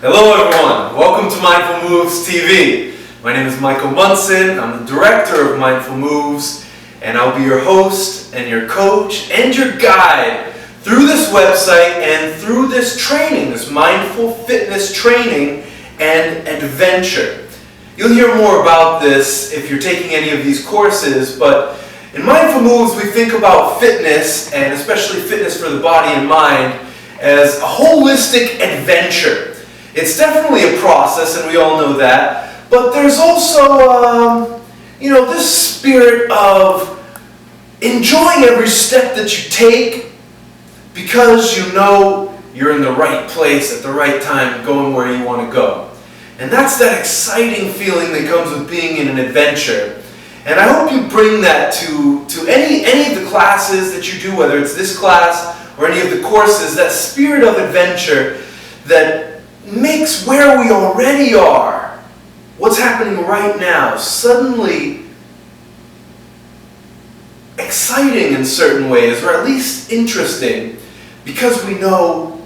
Hello everyone, welcome to Mindful Moves TV. My name is Michael Munson, I'm the director of Mindful Moves, and I'll be your host and your coach and your guide through this website and through this training, this mindful fitness training and adventure. You'll hear more about this if you're taking any of these courses, but in Mindful Moves we think about fitness, and especially fitness for the body and mind, as a holistic adventure. It's definitely a process, and we all know that, but there's also, this spirit of enjoying every step that you take because you know you're in the right place at the right time, going where you want to go. And that's that exciting feeling that comes with being in an adventure. And I hope you bring that to any of the classes that you do, whether it's this class or any of the courses, that spirit of adventure that makes where we already are, what's happening right now, suddenly exciting in certain ways, or at least interesting, because we know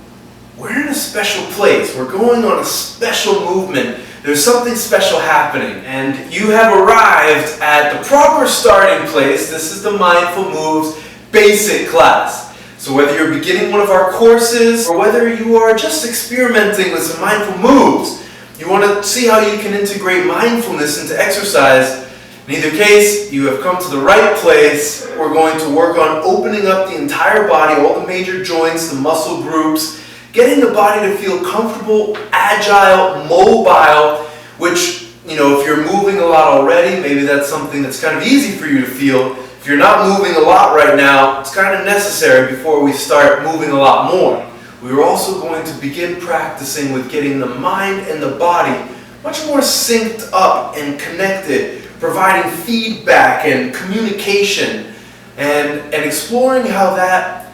we're in a special place, we're going on a special movement, there's something special happening, and you have arrived at the proper starting place. This is the Mindful Moves basic class. So whether you're beginning one of our courses or whether you are just experimenting with some mindful moves, you want to see how you can integrate mindfulness into exercise, in either case, you have come to the right place. We're going to work on opening up the entire body, all the major joints, the muscle groups, getting the body to feel comfortable, agile, mobile, which, if you're moving a lot already, maybe that's something that's kind of easy for you to feel. If you're not moving a lot right now, it's kind of necessary before we start moving a lot more. We're also going to begin practicing with getting the mind and the body much more synced up and connected, providing feedback and communication, and exploring how that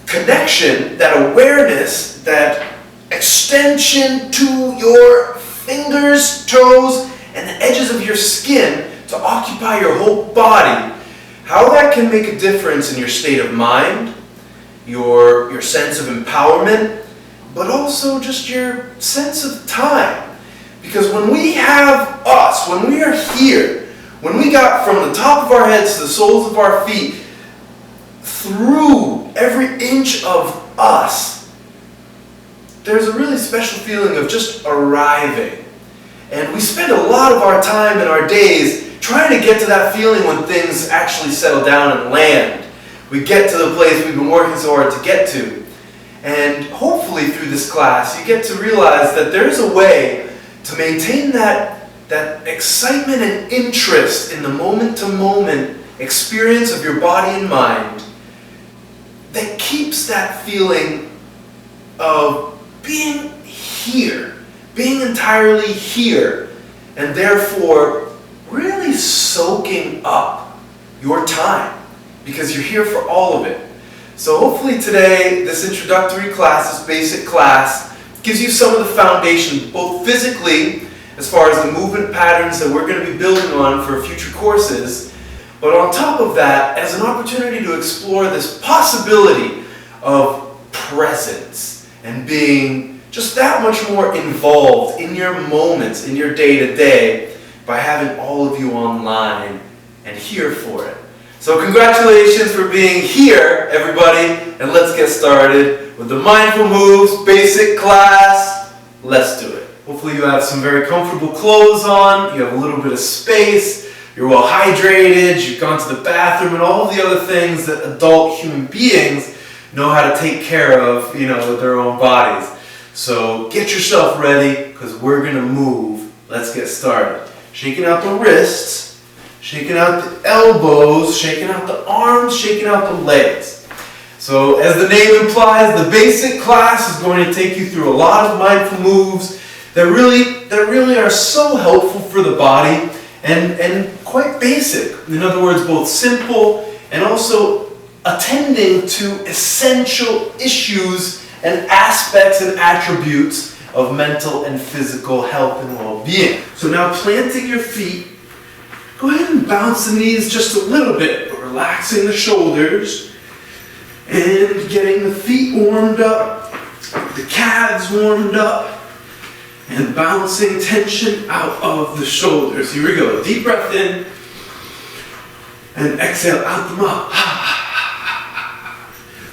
connection, that awareness, that extension to your fingers, toes, and the edges of your skin to occupy your whole body, how that can make a difference in your state of mind, your sense of empowerment, but also just your sense of time. Because when we have us, when we are here, when we got from the top of our heads to the soles of our feet, through every inch of us, there's a really special feeling of just arriving. And we spend a lot of our time in our days trying to get to that feeling when things actually settle down and land. We get to the place we've been working so hard to get to. And hopefully through this class you get to realize that there's a way to maintain that excitement and interest in the moment-to-moment experience of your body and mind that keeps that feeling of being here, being entirely here, and therefore really soaking up your time, because you're here for all of it. So hopefully today, this introductory class, this basic class, gives you some of the foundation, both physically, as far as the movement patterns that we're going to be building on for future courses, but on top of that, as an opportunity to explore this possibility of presence and being just that much more involved in your moments, in your day-to-day, by having all of you online and here for it. So congratulations for being here, everybody, and let's get started with the Mindful Moves basic class. Let's do it. Hopefully you have some very comfortable clothes on, you have a little bit of space, you're well hydrated, you've gone to the bathroom, and all of the other things that adult human beings know how to take care of, with their own bodies. So get yourself ready, because we're going to move. Let's get started. Shaking out the wrists, shaking out the elbows, shaking out the arms, shaking out the legs. So as the name implies, the basic class is going to take you through a lot of mindful moves that really are so helpful for the body and quite basic. In other words, both simple and also attending to essential issues and aspects and attributes of mental and physical health and well-being. So now planting your feet, go ahead and bounce the knees just a little bit, but relaxing the shoulders and getting the feet warmed up, the calves warmed up, and bouncing tension out of the shoulders. Here we go. Deep breath in and exhale out the mouth.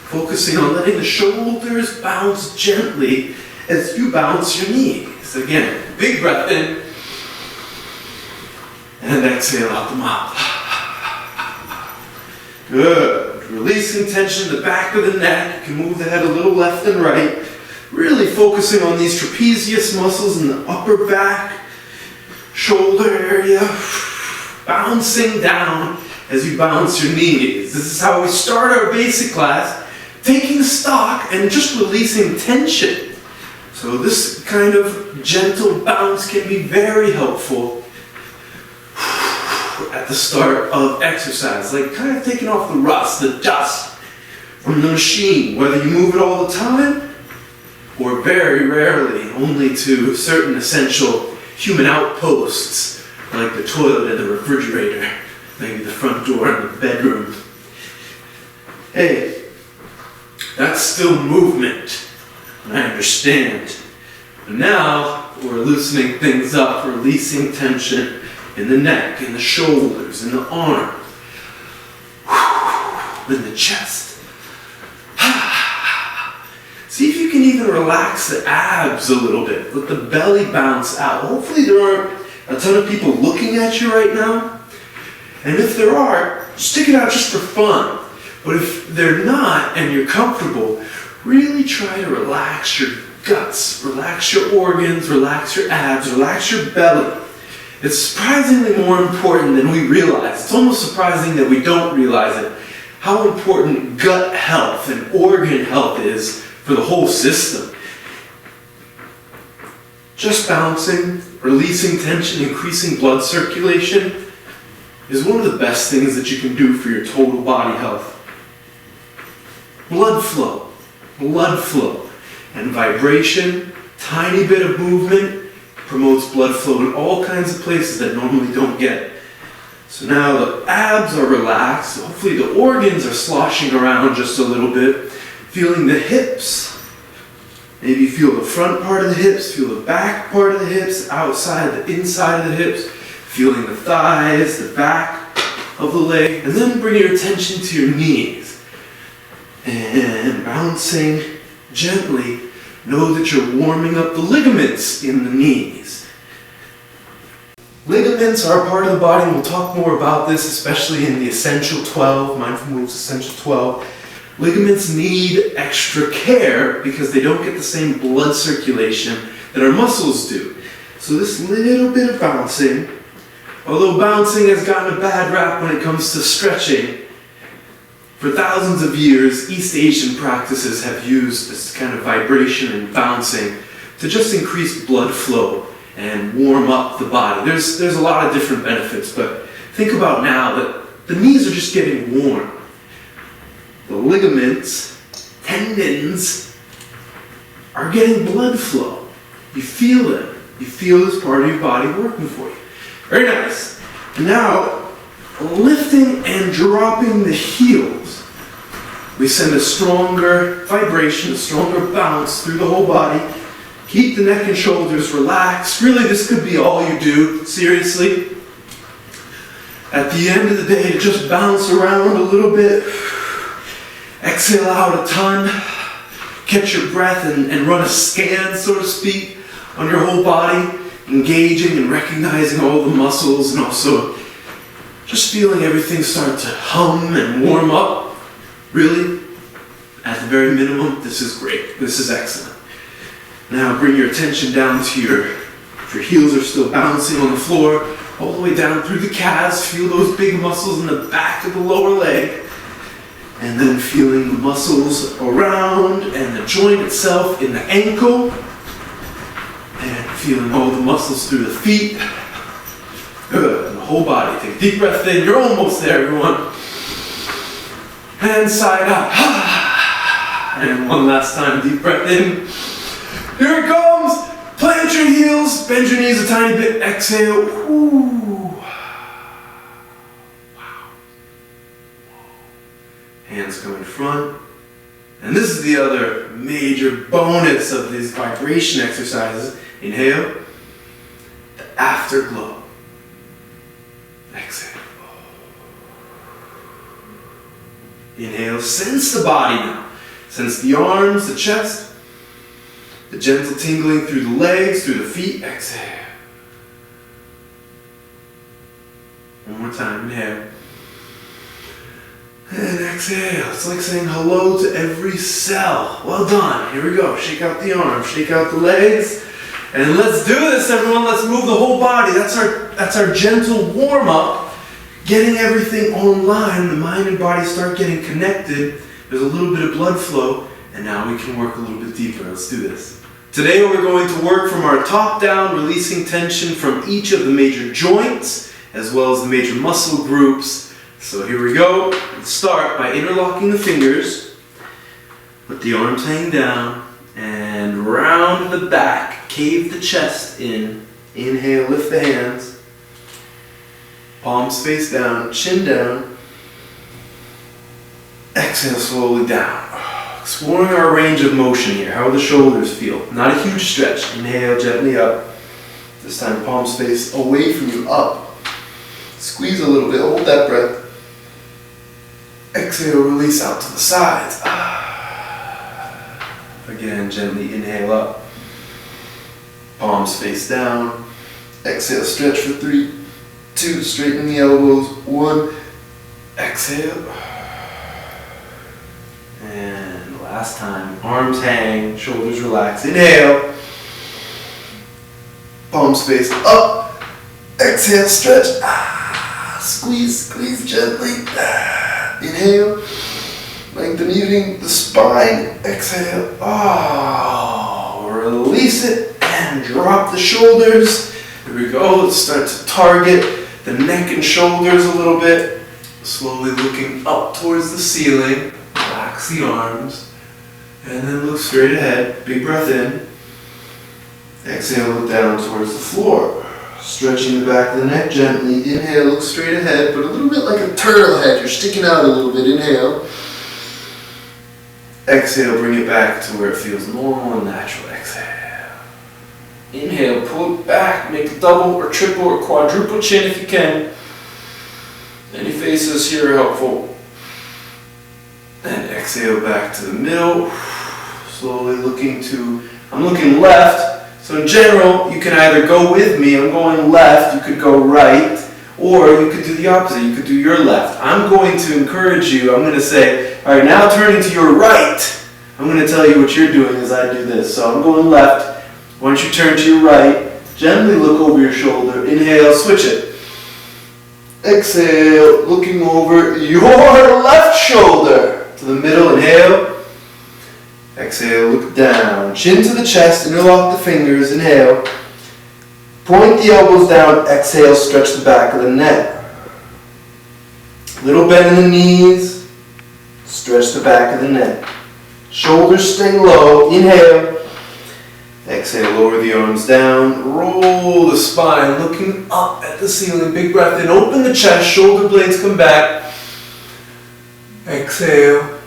Focusing on letting the shoulders bounce gently as you bounce your knees. Again, big breath in and exhale out the mouth. Good. Releasing tension in the back of the neck. You can move the head a little left and right. Really focusing on these trapezius muscles in the upper back, shoulder area. Bouncing down as you bounce your knees. This is how we start our basic class, taking stock and just releasing tension. So this kind of gentle bounce can be very helpful at the start of exercise, like kind of taking off the rust, the dust from the machine, whether you move it all the time or very rarely, only to certain essential human outposts like the toilet and the refrigerator, maybe the front door and the bedroom. Hey, that's still movement, I understand. But now we're loosening things up, releasing tension in the neck, in the shoulders, in the arm, in the chest. See if you can even relax the abs a little bit. Let the belly bounce out. Hopefully there aren't a ton of people looking at you right now. And if there are, stick it out just for fun. But if they're not and you're comfortable, really try to relax your guts, relax your organs, relax your abs, relax your belly. It's surprisingly more important than we realize. It's almost surprising that we don't realize it, how important gut health and organ health is for the whole system. Just bouncing, releasing tension, increasing blood circulation is one of the best things that you can do for your total body health. Blood flow, and vibration, tiny bit of movement promotes blood flow in all kinds of places that normally don't get it. So now the abs are relaxed, hopefully the organs are sloshing around just a little bit, feeling the hips. Maybe feel the front part of the hips, feel the back part of the hips, outside, the inside of the hips, feeling the thighs, the back of the leg, and then bring your attention to your knees. And bouncing gently, know that you're warming up the ligaments in the knees. Ligaments are a part of the body, and we'll talk more about this, especially in the Essential 12, Mindful Moves Essential 12. Ligaments need extra care because they don't get the same blood circulation that our muscles do. So this little bit of bouncing, although bouncing has gotten a bad rap when it comes to stretching, for thousands of years, East Asian practices have used this kind of vibration and bouncing to just increase blood flow and warm up the body. There's a lot of different benefits, but think about now that the knees are just getting warm. The ligaments, tendons are getting blood flow. You feel them. You feel this part of your body working for you. Very nice. And now, lifting and dropping the heels. We send a stronger vibration, a stronger bounce through the whole body. Keep the neck and shoulders relaxed. Really, this could be all you do, seriously. At the end of the day, to just bounce around a little bit. Exhale out a ton. Catch your breath and run a scan, so to speak, on your whole body. Engaging and recognizing all the muscles and also just feeling everything start to hum and warm up. Really, at the very minimum, this is great. This is excellent. Now bring your attention down to if your heels are still bouncing on the floor, all the way down through the calves. Feel those big muscles in the back of the lower leg. And then feeling the muscles around and the joint itself in the ankle. And feeling all the muscles through the feet. Good. And the whole body. Take a deep breath in. You're almost there, everyone. And side out. And one last time, deep breath in. Here it comes. Plant your heels. Bend your knees a tiny bit. Exhale. Ooh. Wow. Hands come in front. And this is the other major bonus of these vibration exercises. Inhale. The afterglow. Exhale. Inhale. Sense the body now. Sense the arms, the chest. The gentle tingling through the legs, through the feet. Exhale. One more time. Inhale. And exhale. It's like saying hello to every cell. Well done. Here we go. Shake out the arms, shake out the legs. And let's do this, everyone. Let's move the whole body. That's our gentle warm-up. Getting everything online. The mind and body start getting connected. There's a little bit of blood flow. And now we can work a little bit deeper. Let's do this. Today we're going to work from our top down, releasing tension from each of the major joints, as well as the major muscle groups. So here we go. Let's start by interlocking the fingers with the arms hanging down and round the back, cave the chest in. Inhale, lift the hands. Palms face down, chin down. Exhale slowly down. Exploring our range of motion here. How the shoulders feel. Not a huge stretch. Inhale gently up. This time palms face away from you, up. Squeeze a little bit, hold that breath. Exhale, release out to the sides. Again, gently inhale up. Palms face down. Exhale, stretch for 3, 2, straighten the elbows, 1. Exhale. And last time, arms hang, shoulders relax. Inhale. Palms face up. Exhale, stretch. Squeeze, squeeze gently. Inhale. Lengthening the spine. Exhale. Release it and drop the shoulders. Here we go. Let's start to target the neck and shoulders a little bit. Slowly looking up towards the ceiling. Relax the arms. And then look straight ahead. Big breath in. Exhale, look down towards the floor. Stretching the back of the neck gently. Inhale, look straight ahead, but a little bit like a turtle head. You're sticking out a little bit. Inhale. Exhale, bring it back to where it feels normal and natural. Exhale. Inhale, pull it back. Make a double or triple or quadruple chin if you can. Any faces here are helpful. And exhale back to the middle. Slowly looking to, I'm looking left. So in general, you can either go with me, I'm going left, you could go right, or you could do the opposite, you could do your left. I'm going to encourage you, I'm going to say, all right, now turning to your right. I'm going to tell you what you're doing as I do this. So I'm going left. Once you turn to your right, gently look over your shoulder. Inhale, switch it. Exhale, looking over your left shoulder to the middle. Inhale. Exhale, look down. Chin to the chest, interlock the fingers. Inhale. Point the elbows down. Exhale, stretch the back of the neck. Little bend in the knees. Stretch the back of the neck. Shoulders stay low. Inhale. Exhale, lower the arms down. Roll the spine, looking up at the ceiling. Big breath in. Open the chest. Shoulder blades come back. Exhale.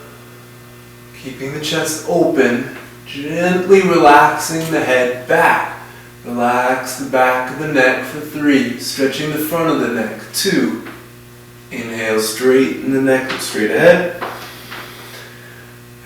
Keeping the chest open. Gently relaxing the head back. Relax the back of the neck for 3. Stretching the front of the neck. 2. Inhale, straighten the neck, look straight ahead.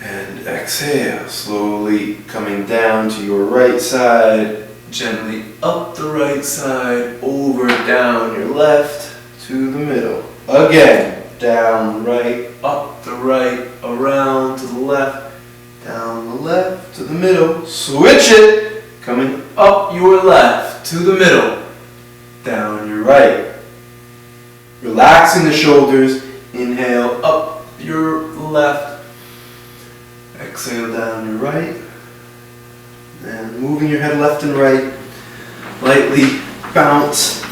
And exhale, slowly coming down to your right side. Gently up the right side, over, down your left, to the middle. Again, down right, up the right, around to the left, down the left, to the middle. Switch it, coming up your left, to the middle, down your right. Relaxing the shoulders, inhale, up your left, exhale, down your right, and moving your head left and right, lightly bounce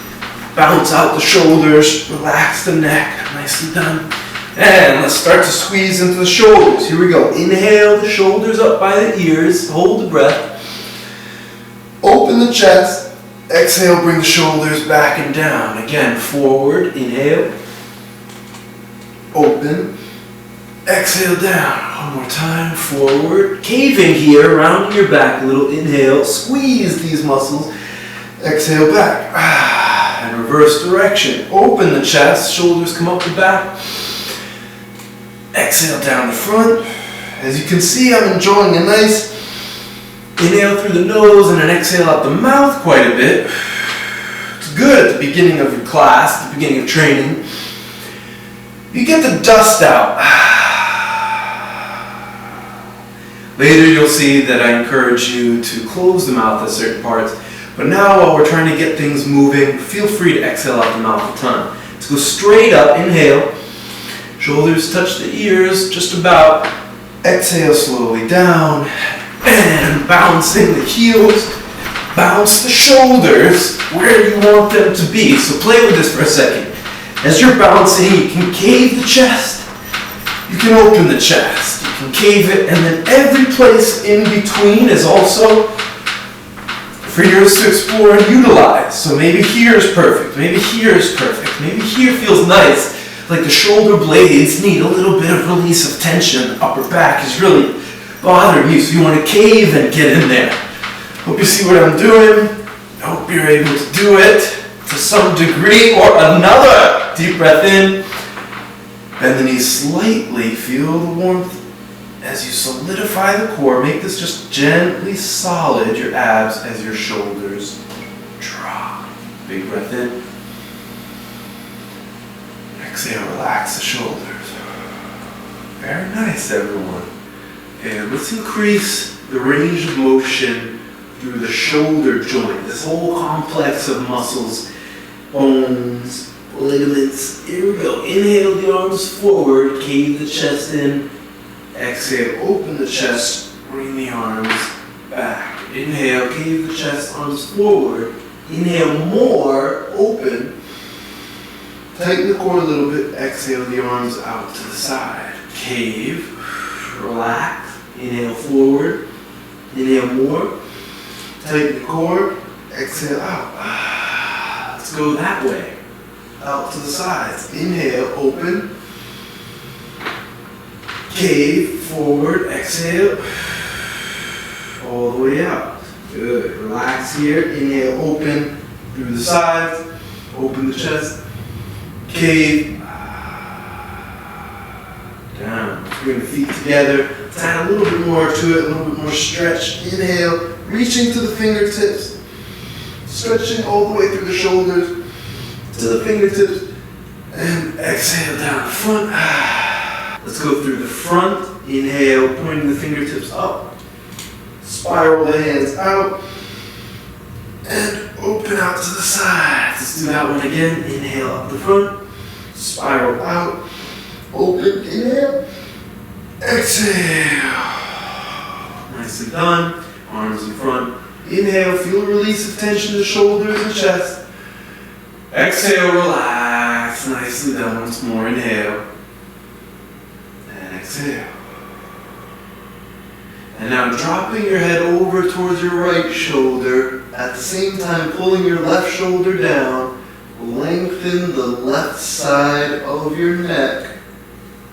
out the shoulders, relax the neck, nicely done. And let's start to squeeze into the shoulders. Here we go. Inhale, the shoulders up by the ears, hold the breath. Open the chest. Exhale, bring the shoulders back and down. Again, forward, inhale. Open. Exhale down. One more time. Forward. Caving here, rounding your back a little. Inhale. Squeeze these muscles. Exhale back. And reverse direction. Open the chest. Shoulders come up the back. Exhale down the front. As you can see, I'm enjoying a nice inhale through the nose and an exhale out the mouth quite a bit. It's good at the beginning of your class, the beginning of training. You get the dust out. Later you'll see that I encourage you to close the mouth at certain parts. But now while we're trying to get things moving, feel free to exhale out the mouth a ton. Let's go straight up, inhale. Shoulders touch the ears, just about. Exhale slowly down. And bouncing the heels. Bounce the shoulders where you want them to be. So play with this for a second. As you're bouncing, you can cave the chest. You can open the chest. You can cave it. And then every place in between is also for yours to explore and utilize. So maybe here is perfect. Maybe here is perfect. Maybe here feels nice. Like the shoulder blades need a little bit of release of tension. The upper back is really bothering you. So you want to cave and get in there. Hope you see what I'm doing. I hope you're able to do it to some degree or another. Deep breath in. Bend the knees slightly. Feel the warmth as you solidify the core. Make this just gently solid, your abs, as your shoulders drop. Big breath in. Exhale, relax the shoulders. Very nice, everyone. Okay, let's increase the range of motion through the shoulder joint. This whole complex of muscles, bones, ligaments. Here we go. Inhale the arms forward, cave the chest in. Exhale, open the chest, bring the arms back. Inhale, cave the chest, arms forward. Inhale more, open. Tighten the core a little bit. Exhale the arms out to the side. Cave, relax. Inhale forward. Inhale more. Tighten the core. Exhale out. Let's go that way. Out to the sides. Inhale, open. Cave, forward, exhale. All the way out. Good. Relax here. Inhale, open through the sides. Open the chest. Cave. Down. Bring the feet together. Let's add a little bit more to it. A little bit more stretch. Inhale. Reaching to the fingertips. Stretching all the way through the shoulders to the fingertips. And exhale down the front. Let's go through the front. Inhale, pointing the fingertips up. Spiral the hands out. And open out to the sides. Let's do that one again. Inhale up the front. Spiral out. Open. Inhale. Exhale. Nicely done. Arms in front. Inhale, feel a release of tension in the shoulders and chest. Exhale, relax. Nicely done. Once more. Inhale. And exhale. And now dropping your head over towards your right shoulder, at the same time pulling your left shoulder down, lengthen the left side of your neck,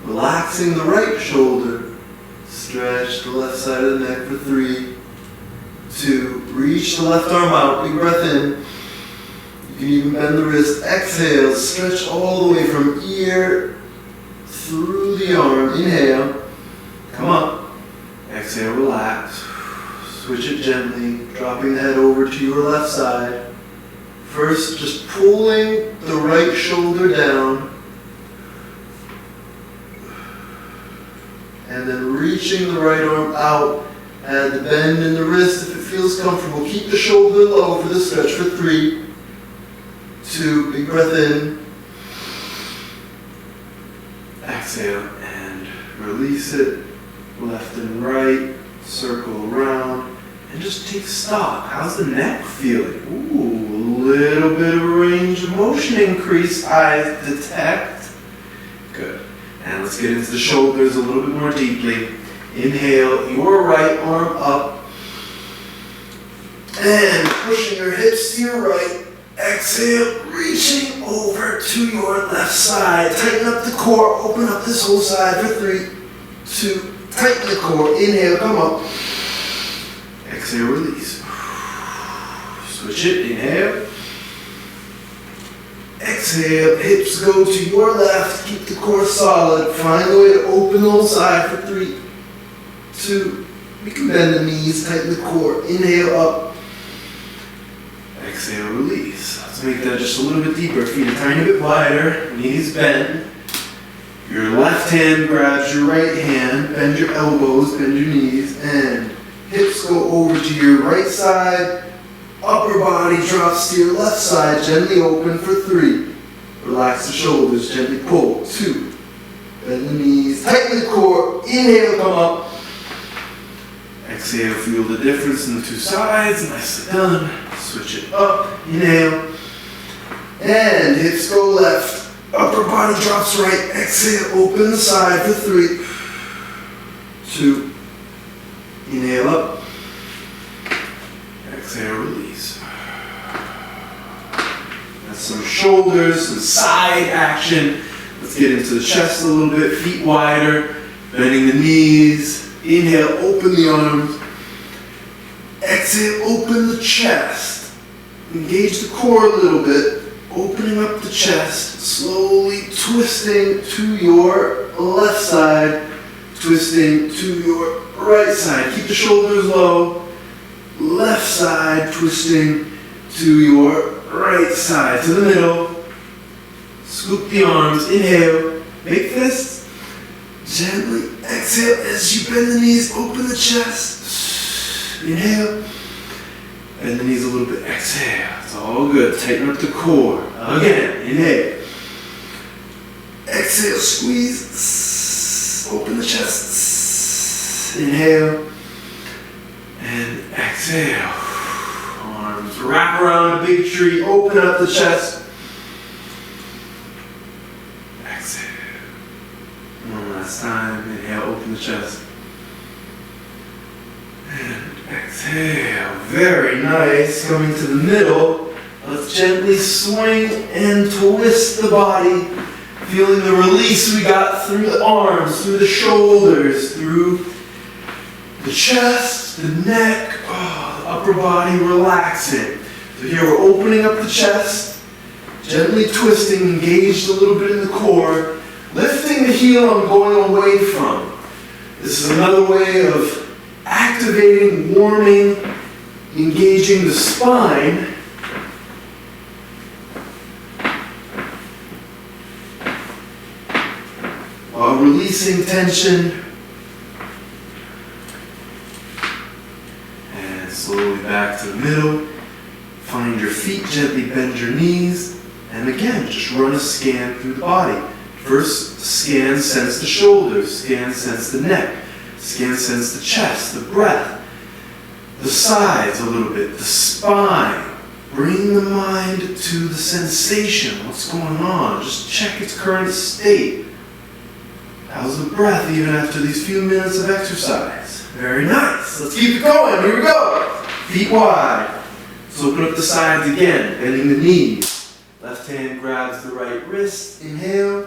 relaxing the right shoulder, stretch the left side of the neck for 3, 2, reach the left arm out, big breath in. You can even bend the wrist. Exhale, stretch all the way from ear through the arm. Inhale, come up. Exhale, relax. Switch it gently, dropping the head over to your left side. First, just pulling the right shoulder down. And then reaching the right arm out. Add the bend in the wrist if it feels comfortable. Keep the shoulder low for the stretch for 3, 2, big breath in. Exhale and release it. Left and right, circle around, and just take stock. How's the neck feeling? Ooh, a little bit of a range of motion increase, I detect. Good. And let's get into the shoulders a little bit more deeply. Inhale, your right arm up, and pushing your hips to your right. Exhale, reaching over to your left side. Tighten up the core, open up this whole side for 3, 2, tighten the core, inhale, come up. Exhale, release. Switch it, inhale. Exhale, hips go to your left, keep the core solid. Find a way to open the whole side for 3, 2, you can bend the knees, tighten the core, inhale up. Exhale, release. Let's make that just a little bit deeper. Feet a tiny bit wider, knees bend. Your left hand grabs your right hand, bend your elbows, bend your knees, and hips go over to your right side. Upper body drops to your left side, gently open for 3. Relax the shoulders, gently pull. 2, bend the knees, tighten the core, inhale, come up. Exhale, feel the difference in the 2 sides, nicely done. Switch it up, inhale, and hips go left. Upper body drops right, exhale, open the side for 3, 2, inhale up, exhale, release. That's some shoulders, some side action. Let's get into the chest a little bit, feet wider, bending the knees. Inhale, open the arms. Exhale, open the chest. Engage the core a little bit. Opening up the chest, slowly twisting to your left side, twisting to your right side. Keep the shoulders low. Left side, twisting to your right side. To the middle. Scoop the arms. Inhale. Make fists. Gently exhale as you bend the knees. Open the chest. Inhale. Bend the knees a little bit. Exhale. It's all good. Tighten up the core. Again. Inhale. Exhale. Squeeze. Open the chest. Inhale. And exhale. Arms wrap around a big tree. Open up the chest. Exhale. One last time. Inhale. Open the chest. And exhale. Very nice. Coming to the middle. Let's gently swing and twist the body. Feeling the release we got through the arms, through the shoulders, through the chest, the neck, the upper body relaxing. So here we're opening up the chest, gently twisting, engaged a little bit in the core, lifting the heel I'm going away from. This is another way of activating, warming, engaging the spine. While releasing tension. And slowly back to the middle. Find your feet, gently bend your knees. And again, just run a scan through the body. First, scan, sense the shoulders. Scan, sense the neck. Scan, sense the chest, the breath. The sides a little bit, the spine. Bring the mind to the sensation. What's going on? Just check its current state. How's the breath even after these few minutes of exercise? Very nice. Let's keep it going. Here we go. Feet wide. Let's open up the sides again, bending the knees. Left hand grabs the right wrist. Inhale.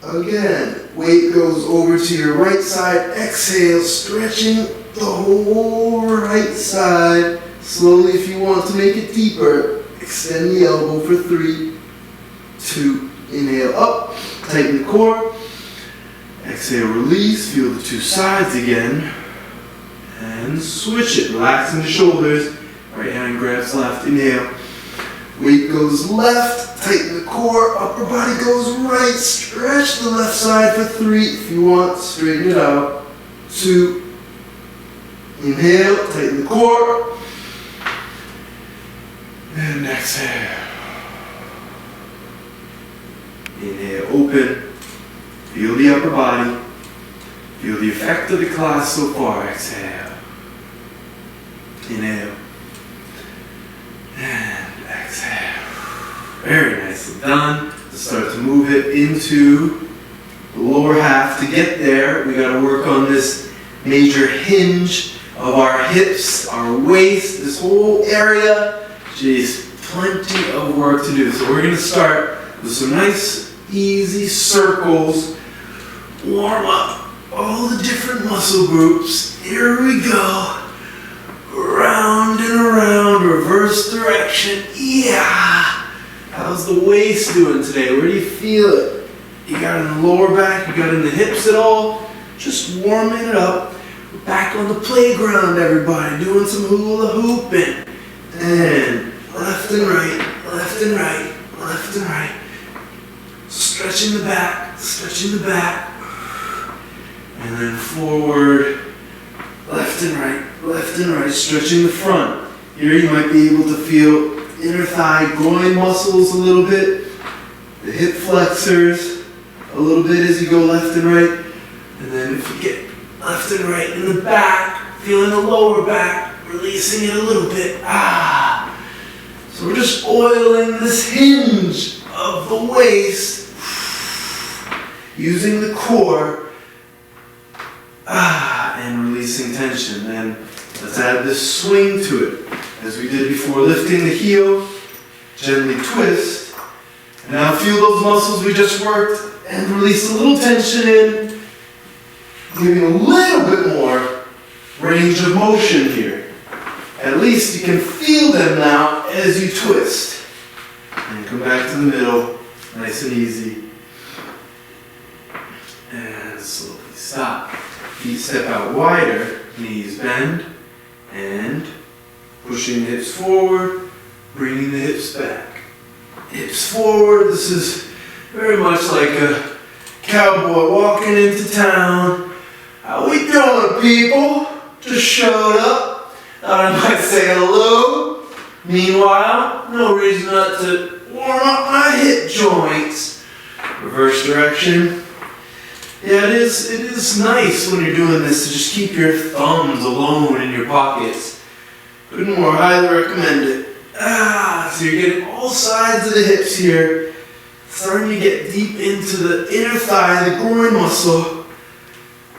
Again, weight goes over to your right side. Exhale, stretching the whole right side. Slowly, if you want to make it deeper, extend the elbow for 3, 2, inhale up, tighten the core. Exhale, release, feel the 2 sides again. And switch it, relaxing the shoulders. Right hand grabs left, inhale. Weight goes left, tighten the core, upper body goes right. Stretch the left side for 3. If you want, straighten it out. 2, inhale, tighten the core. And exhale. Inhale, open. Feel the upper body. Feel the effect of the class so far. Exhale. Inhale. And exhale. Very nicely done. Let's start to move it into the lower half. To get there, we got to work on this major hinge of our hips, our waist, this whole area. Jeez, plenty of work to do. So we're going to start with some nice, easy circles. Warm up all the different muscle groups. Here we go. Round and around, reverse direction. Yeah. How's the waist doing today? Where do you feel it? You got it in the lower back? You got it in the hips at all? Just warming it up. We're back on the playground, everybody, doing some hula hooping. And left and right, left and right, left and right. Stretching the back, stretching the back. And then forward, left and right, stretching the front. Here you might be able to feel inner thigh groin muscles a little bit, the hip flexors a little bit as you go left and right. And then if you get left and right in the back, feeling the lower back, releasing it a little bit. So we're just oiling this hinge of the waist, using the core, and releasing tension. And let's add this swing to it. As we did before, lifting the heel, gently twist. And now feel those muscles we just worked and release a little tension in, giving a little bit more range of motion here. At least you can feel them now as you twist. And come back to the middle, nice and easy. And slowly stop. Feet step out wider, knees bend, and pushing the hips forward, bringing the hips back. Hips forward. This is very much like a cowboy walking into town. How we doing, people? Just showed up. Thought I might say hello. Meanwhile, no reason not to warm up my hip joints. Reverse direction. Yeah, it is nice when you're doing this to just keep your thumbs alone in your pockets. Couldn't more highly recommend it. So you're getting all sides of the hips here. Starting to get deep into the inner thigh, the groin muscle.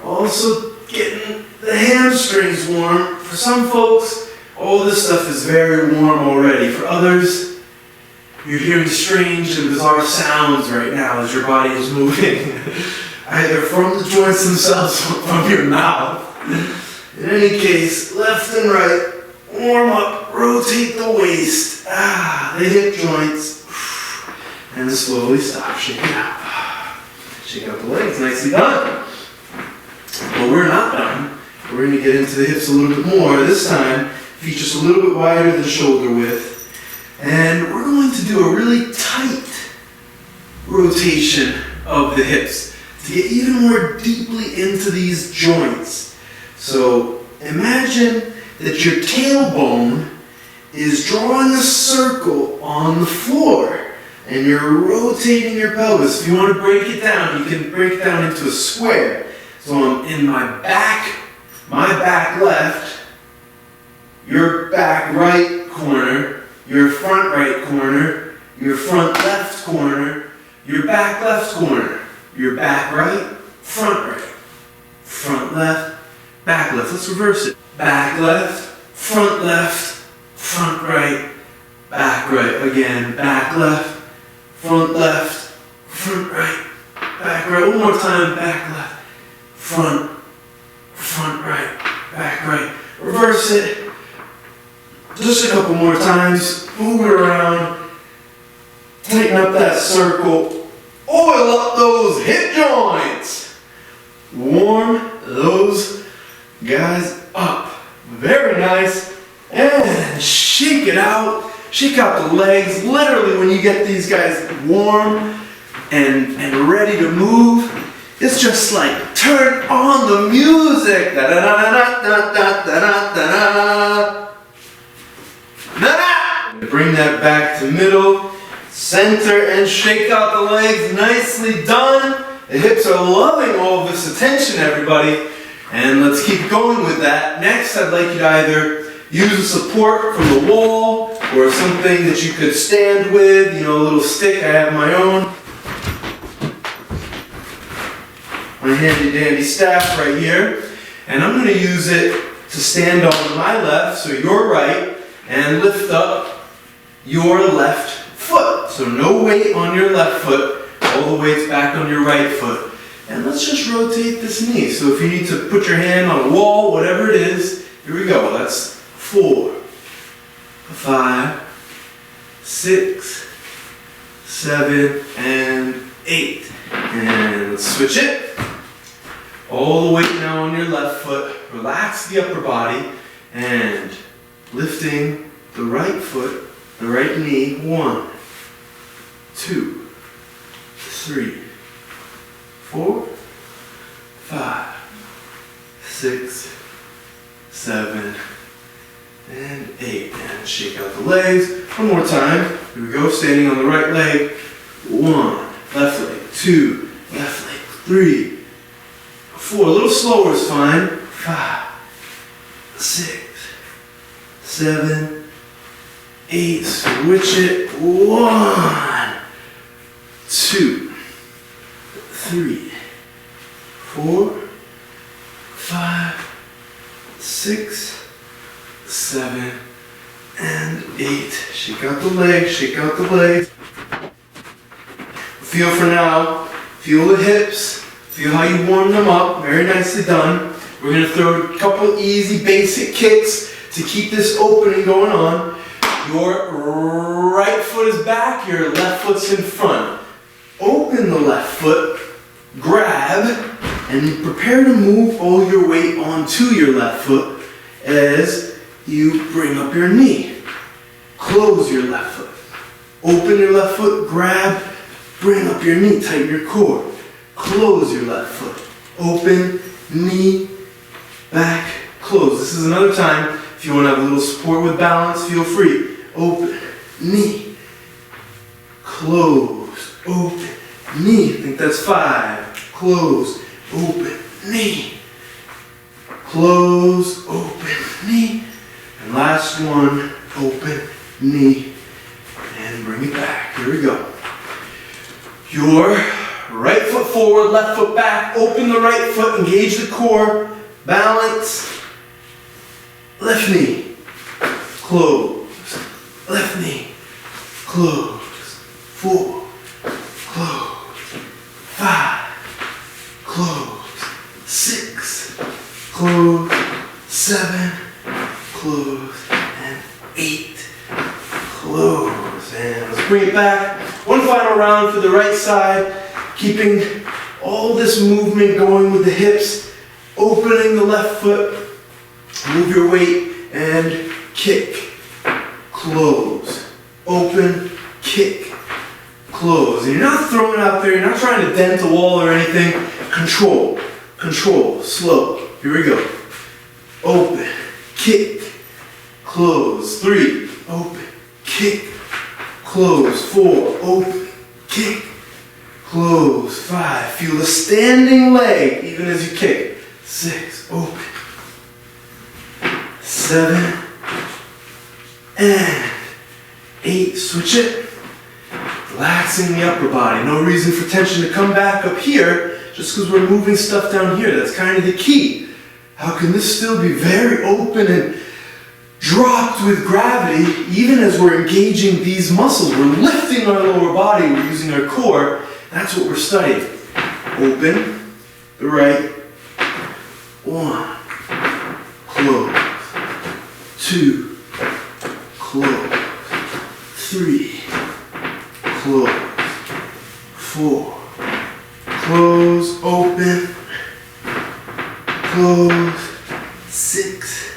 Also getting the hamstrings warm. For some folks, all this stuff is very warm already. For others, you're hearing strange and bizarre sounds right now as your body is moving. Either from the joints themselves or from your mouth. In any case, left and right, warm up, rotate the waist, the hip joints, and slowly stop, shake it out. Shake out the legs, nicely done. But we're not done. We're going to get into the hips a little bit more. This time, feet just a little bit wider than shoulder width. And we're going to do a really tight rotation of the hips to get even more deeply into these joints. So imagine that your tailbone is drawing a circle on the floor and you're rotating your pelvis. If you want to break it down, you can break it down into a square. So I'm in my back left, your back right corner, your front right corner, your front left corner, your back left corner, your back right, front left, back left. Let's reverse it. Back left, front right, back right. Again, back left, front right, back right. One more time, back left, front right, back right. Reverse it. Just a couple more times. Move it around. Tighten up that circle. Oil up those hip joints. Warm those guys up. Very nice. And shake it out. Shake out the legs. Literally, when you get these guys warm and ready to move, it's just like turn on the music. Da da da da da da da da da. Bring that back to middle. Center and shake out the legs. Nicely done. The hips are loving all of this attention, everybody. And let's keep going with that. Next, I'd like you to either use a support from the wall or something that you could stand with. You know, a little stick. I have my own. My handy dandy staff right here. And I'm going to use it to stand on my left, so your right, and lift up your left foot. So no weight on your left foot, all the weight's back on your right foot. And let's just rotate this knee. So if you need to put your hand on a wall, whatever it is, here we go. That's 4, 5, 6, 7, and 8. And let's switch it. All the weight now on your left foot. Relax the upper body and lifting the right foot, the right knee. 1, 2, 3, 4, 5, 6, 7, and 8. And shake out the legs. One more time. Here we go. Standing on the right leg. 1, left leg. 2, left leg. 3, 4. A little slower is fine. 5, 6, 7, 8. Switch it. 1, 2, 3, 4, 5, 6, 7, and 8. Shake out the legs, shake out the legs. Feel for now, feel the hips, feel how you warm them up. Very nicely done. We're going to throw a couple easy basic kicks to keep this opening going on. Your right foot is back, your left foot's in front. Open the left foot, grab, and prepare to move all your weight onto your left foot as you bring up your knee. Close your left foot. Open your left foot, grab, bring up your knee, tighten your core. Close your left foot. Open, knee, back, close. This is another time, if you want to have a little support with balance, feel free. Open, knee, close, open, knee. I think that's 5. Close, open, knee. Close, open, knee. And last one, open, knee. And bring it back. Here we go. Your right foot forward, left foot back. Open the right foot, engage the core. Balance. Left knee. Close. Left knee. Close. 4. Close. 5. Close. 6. Close. 7. Close. And 8. Close. And let's bring it back. One final round for the right side. Keeping all this movement going with the hips. Opening the left foot. Move your weight and kick. Close. Open. Kick. Close. And you're not throwing it out there. You're not trying to dent a wall or anything. Control. Control. Slow. Here we go. Open. Kick. Close. 3. Open. Kick. Close. 4. Open. Kick. Close. 5. Feel the standing leg even as you kick. 6. Open. 7. And 8. Switch it. Relaxing the upper body. No reason for tension to come back up here just because we're moving stuff down here. That's kind of the key. How can this still be very open and dropped with gravity even as we're engaging these muscles? We're lifting our lower body. We're using our core. That's what we're studying. Open the right. 1. Close. 2. Close. 3. Close. 4. Close. Open. Close. 6.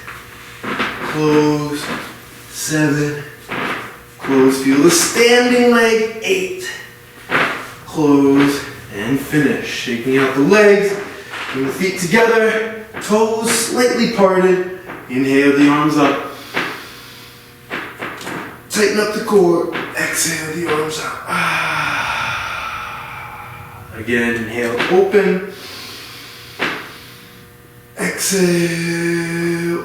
Close. 7. Close. Feel the standing leg. 8. Close. And finish. Shaking out the legs. Bring the feet together. Toes slightly parted. Inhale the arms up. Tighten up the core. Exhale the arms out. Again, inhale, open. Exhale.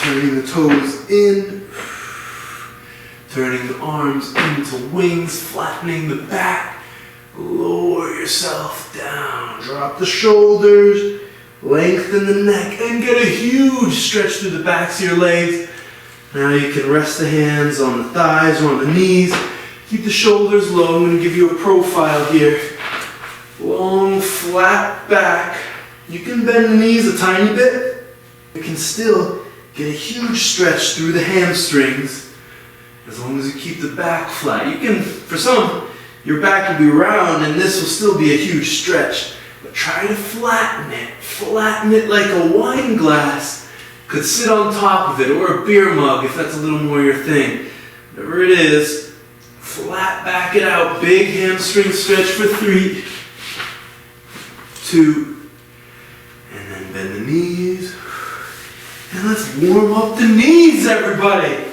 Turning the toes in. Turning the arms into wings. Flattening the back. Lower yourself down. Drop the shoulders. Lengthen the neck. And get a huge stretch through the backs of your legs. Now you can rest the hands on the thighs or on the knees. Keep the shoulders low. I'm going to give you a profile here. long, flat back. You can bend the knees a tiny bit. You can still get a huge stretch through the hamstrings as long as you keep the back flat. You can, for some, your back will be round and this will still be a huge stretch. But try to flatten it. Flatten it like a wine glass. Could sit on top of it, or a beer mug if that's a little more your thing. Whatever it is, flat back it out. Big hamstring stretch for 3, 2, and then bend the knees. And let's warm up the knees, everybody.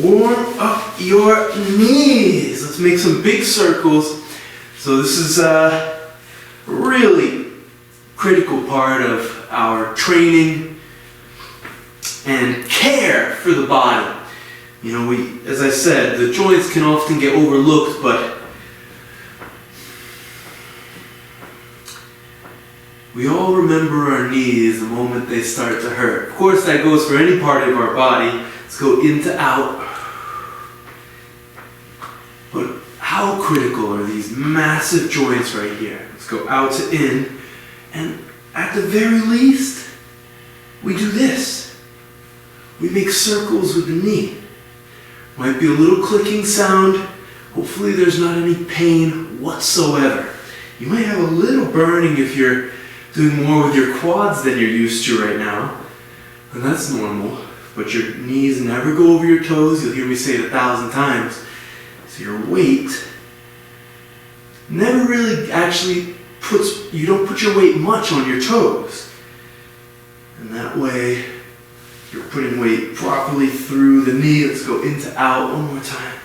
Warm up your knees. Let's make some big circles. So this is a really critical part of our training and care for the body. You know, as I said, the joints can often get overlooked, but we all remember our knees the moment they start to hurt. Of course, that goes for any part of our body. Let's go in to out. But how critical are these massive joints right here? Let's go out to in, and at the very least, we do this. We make circles with the knee. Might be a little clicking sound. Hopefully there's not any pain whatsoever. You might have a little burning if you're doing more with your quads than you're used to right now. And that's normal. But your knees never go over your toes. You'll hear me say it 1,000 times. So your weight never really actually you don't put your weight much on your toes. And that way, you're putting weight properly through the knee. Let's go into out one more time.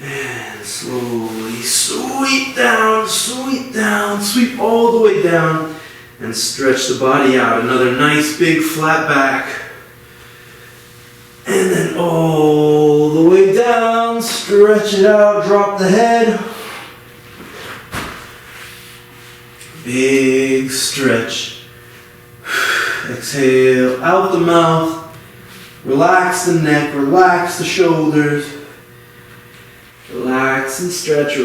And slowly sweep down, sweep all the way down, and stretch the body out. Another nice big flat back. And then all the way down, stretch it out, drop the head. Big stretch. Exhale out the mouth. Relax the neck, relax the shoulders. Relax and stretch,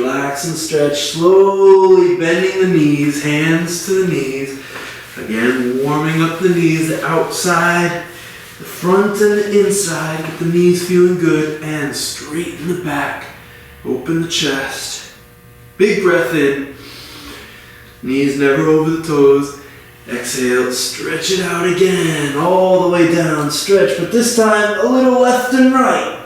slowly bending the knees, hands to the knees. Again, warming up the knees, the outside, the front and the inside. Get the knees feeling good, and straighten the back. Open the chest. Big breath in. Knees never over the toes. Exhale, stretch it out again, all the way down, stretch, but this time a little left and right,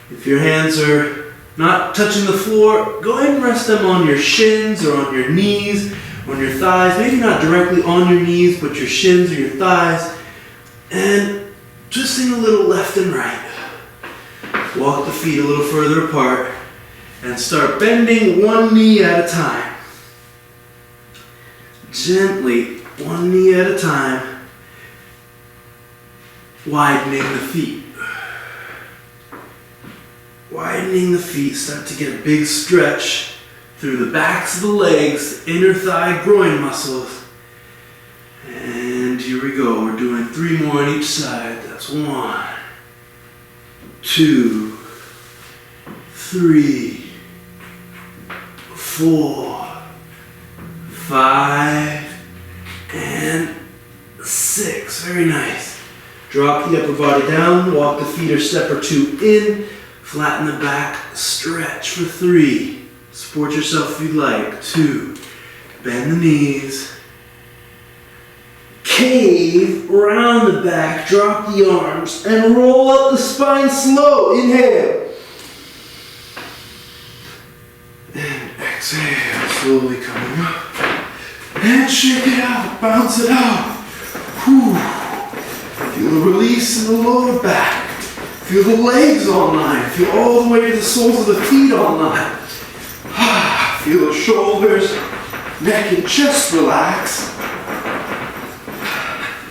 If your hands are not touching the floor, go ahead and rest them on your shins or on your knees, on your thighs, maybe not directly on your knees, but your shins or your thighs, and just sing a little left and right. Walk the feet a little further apart, and start bending one knee at a time. Gently, one knee at a time, widening the feet. Widening the feet, start to get a big stretch through the backs of the legs, inner thigh, groin muscles. And here we go, we're doing 3 more on each side. That's 1, 2, 3, 4, 5, and 6. Very nice. Drop the upper body down, walk the feet a step or 2 in, flatten the back, stretch for 3. Support yourself if you'd like. 2, bend the knees. Cave round the back, drop the arms, and roll up the spine slow. Inhale. And exhale, slowly coming up. And shake it out, bounce it out. Whew. Feel the release in the lower back. Feel the legs online. Feel all the way to the soles of the feet online. Feel the shoulders, neck, and chest relax.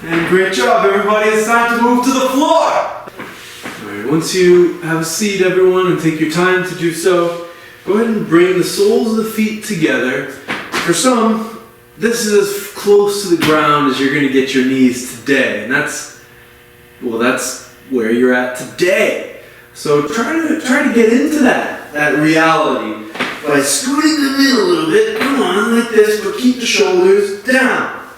And great job, everybody. It's time to move to the floor. All right, once you have a seat, everyone, and take your time to do so, go ahead and bring the soles of the feet together. For some, this is as close to the ground as you're going to get your knees today. And that's where you're at today. So try to get into that reality. by scooting them in a little bit. Come on, like this, but keep the shoulders down.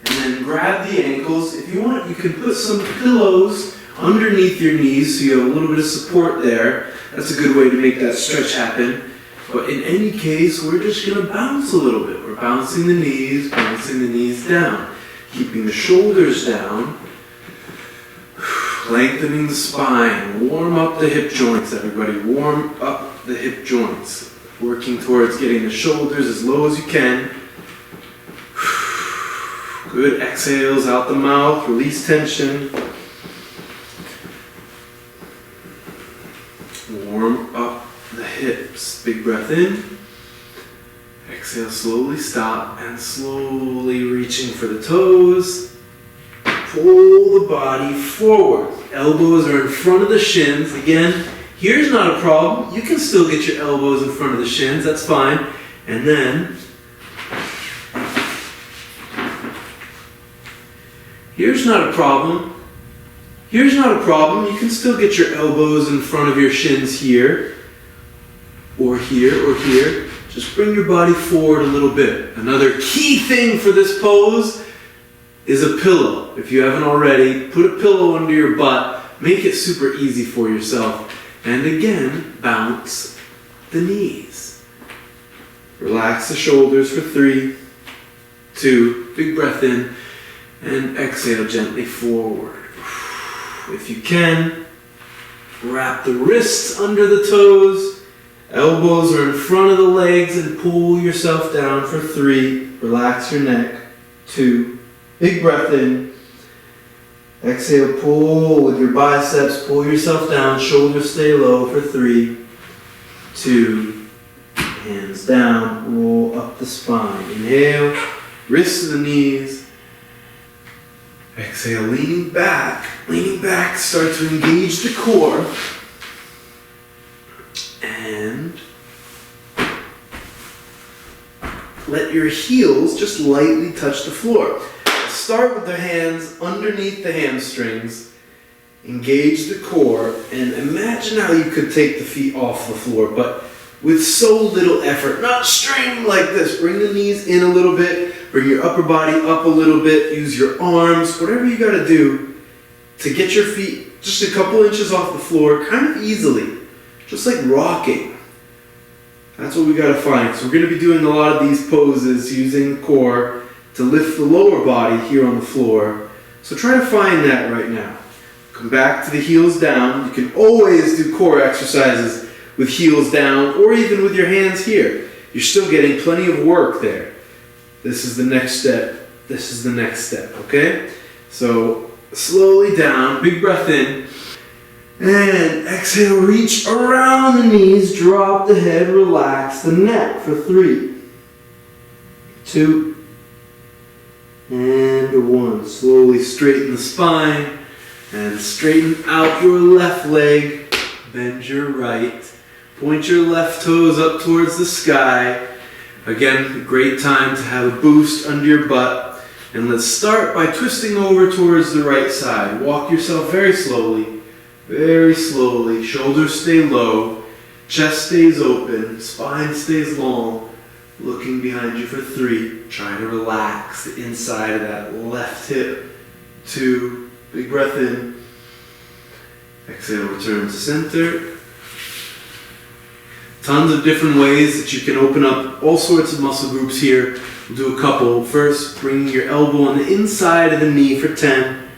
And then grab the ankles. If you want, you can put some pillows underneath your knees so you have a little bit of support there. That's a good way to make that stretch happen. But in any case, we're just going to bounce a little bit. We're bouncing the knees down. Keeping the shoulders down. Lengthening the spine. Warm up the hip joints, everybody. Warm up the hip joints. Working towards getting the shoulders as low as you can. Good exhales out the mouth. Release tension. Warm up the hips. Big breath in. Exhale, slowly stop and slowly reaching for the toes. Pull the body forward. Elbows are in front of the shins. Again, here's not a problem. You can still get your elbows in front of the shins. That's fine. And then, here's not a problem. Here's not a problem. You can still get your elbows in front of your shins here. Or here, or here. Just bring your body forward a little bit. Another key thing for this pose is a pillow. If you haven't already, put a pillow under your butt. Make it super easy for yourself. And again, bounce the knees. Relax the shoulders for 3, 2, big breath in, and exhale gently forward. If you can, wrap the wrists under the toes. Elbows are in front of the legs and pull yourself down for 3. Relax your neck. 2. Big breath in. Exhale, pull with your biceps. Pull yourself down. Shoulders stay low for 3. 2. Hands down. Roll up the spine. Inhale. Wrists to the knees. Exhale, leaning back. Leaning back. Start to engage the core. And let your heels just lightly touch the floor. Start with the hands underneath the hamstrings. Engage the core. And imagine how you could take the feet off the floor, but with so little effort. Not strain like this. Bring the knees in a little bit. Bring your upper body up a little bit. Use your arms. Whatever you got to do to get your feet just a couple inches off the floor kind of easily. Just like rocking. That's what we got to find. So we're going to be doing a lot of these poses using the core to lift the lower body here on the floor. So try to find that right now. Come back to the heels down. You can always do core exercises with heels down or even with your hands here. You're still getting plenty of work there. This is the next step. This is the next step, okay? So slowly down, big breath in. And exhale, reach around the knees, drop the head, relax the neck for 3, 2, and 1. Slowly straighten the spine and straighten out your left leg. Bend your right. Point your left toes up towards the sky. Again, a great time to have a boost under your butt. And let's start by twisting over towards the right side. Walk yourself very slowly. Very slowly. Shoulders stay low. Chest stays open. Spine stays long. Looking behind you for 3. Try to relax the inside of that left hip. 2. Big breath in. Exhale, return to center. Tons of different ways that you can open up all sorts of muscle groups here. We'll do a couple. First, bringing your elbow on the inside of the knee for 10.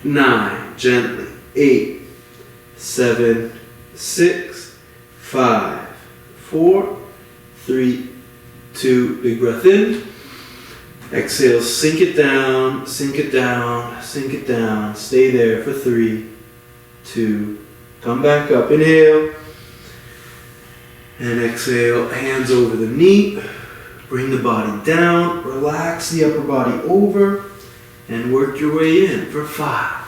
9. Gently. 8. 7. 6. 5. 4. 3. 2. Big breath in. Exhale, sink it down, sink it down, sink it down. Stay there for 3, 2. Come back up. Inhale. And exhale, hands over the knee. Bring the body down. Relax the upper body over. And work your way in for 5,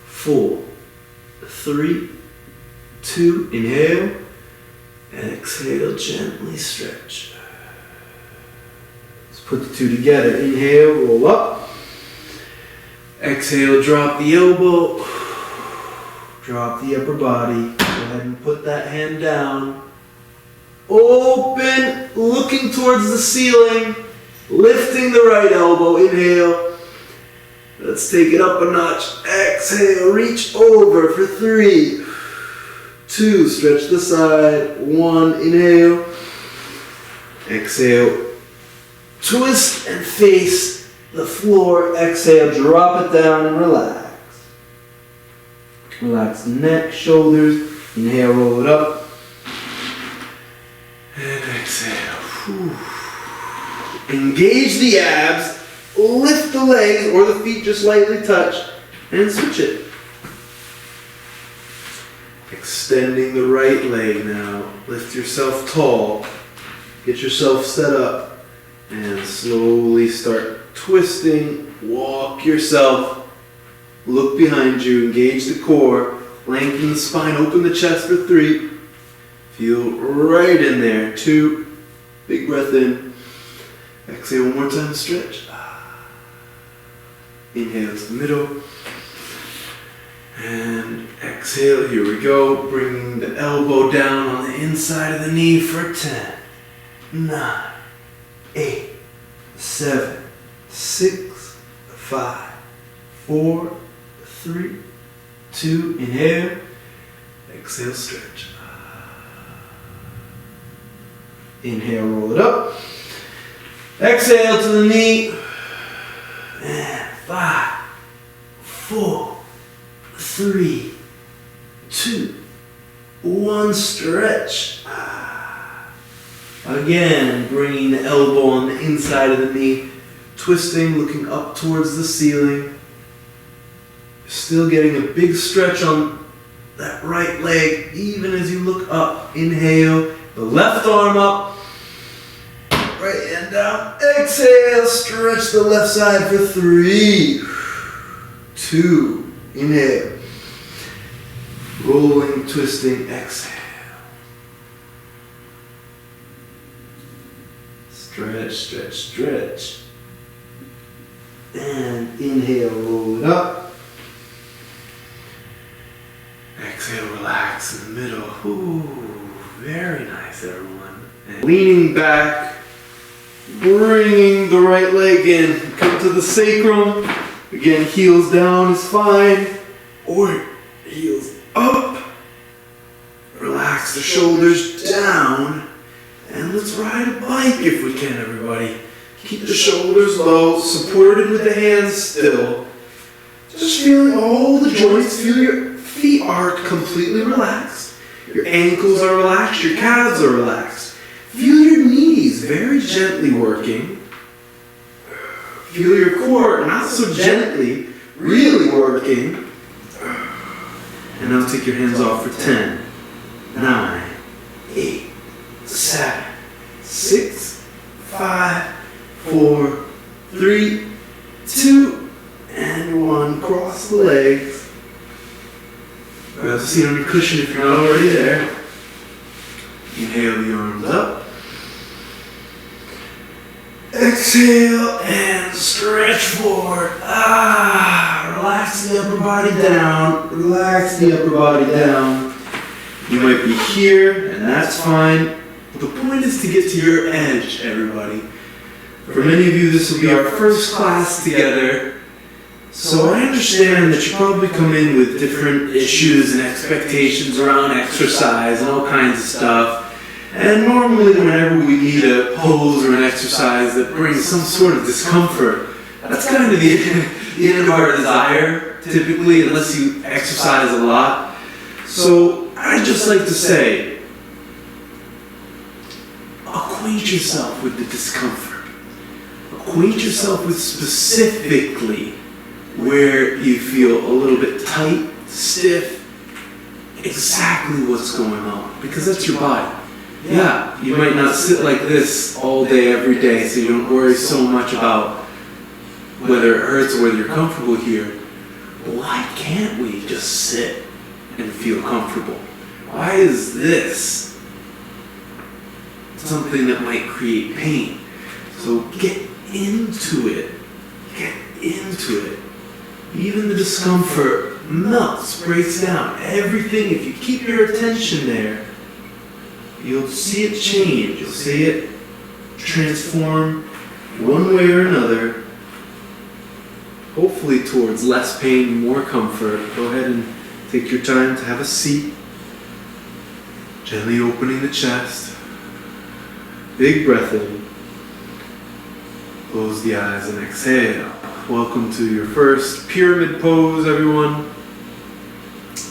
4, 3, 2. Inhale. And exhale, gently stretch. Let's put the 2 together. Inhale, roll up. Exhale, drop the elbow. Drop the upper body. Go ahead and put that hand down. open, looking towards the ceiling, lifting the right elbow, inhale. Let's take it up a notch. Exhale, reach over for 3, 2, stretch the side, 1, inhale. Exhale, twist and face the floor. Exhale, drop it down and relax. Relax the neck, shoulders. Inhale, roll it up. And exhale. Whew. Engage the abs. Lift the legs or the feet just lightly touch. And switch it. Extending the right leg now. Lift yourself tall. Get yourself set up. And slowly start twisting. Walk yourself. Look behind you. Engage the core. Lengthen the spine. Open the chest for 3. Feel right in there. 2. Big breath in. Exhale one more time. Stretch. Inhale to the middle. And exhale. Here we go. Bringing the elbow down on the inside of the knee for 10, 9, 8, 7, 6, 5, 4, 3, 2. Inhale. Exhale, stretch. Inhale, roll it up. Exhale to the knee. And 5, 4, 3, 2, 1. Stretch. Again, bringing the elbow on the inside of the knee. Twisting, looking up towards the ceiling. Still getting a big stretch on that right leg, even as you look up. Inhale, the left arm up. Right hand down. Exhale, stretch the left side for 3, 2, inhale. Rolling, twisting, exhale. Stretch, stretch, stretch. And inhale, roll it up. Exhale, relax in the middle. Ooh, very nice, everyone. And leaning back, bringing the right leg in. Come to the sacrum. Again, heels down is fine. Or heels up. Relax the shoulders down. And let's ride a bike if we can, everybody. Keep the shoulders low, supported with the hands still. Just feeling all the joints. Feel your feet are completely relaxed. Your ankles are relaxed. Your calves are relaxed. Feel your knees very gently working. Feel your core not so gently, really working. And now take your hands off for 10, 9, 8, 7, 6, 5, 4, 3, 2, and 1. Cross the legs. Grab the seat on your cushion if you're not already there. Inhale the arms up. Exhale and stretch forward. Relax the upper body down. Relax the upper body down. You might be here, and that's fine. But the point is to get to your edge, everybody. For many of you, this will be our first class together. So I understand that you probably come in with different issues and expectations around exercise and all kinds of stuff. And normally whenever we need a pose or an exercise that brings some sort of discomfort, that's kind of the end of our desire, typically, unless you exercise a lot. So I'd just like to say, acquaint yourself with the discomfort. Acquaint yourself with specifically where you feel a little bit tight, stiff, exactly what's going on, because that's your body. Yeah, you might not sit like this all day, every day, so you don't worry so much about whether it hurts or whether you're comfortable here. But why can't we just sit and feel comfortable? Why is this something that might create pain? So get into it. Get into it. Even the discomfort melts, breaks down. Everything, if you keep your attention there, you'll see it change. You'll see it transform one way or another, hopefully towards less pain, more comfort. Go ahead and take your time to have a seat. Gently opening the chest. Big breath in. Close the eyes and exhale. Welcome to your first pyramid pose, everyone.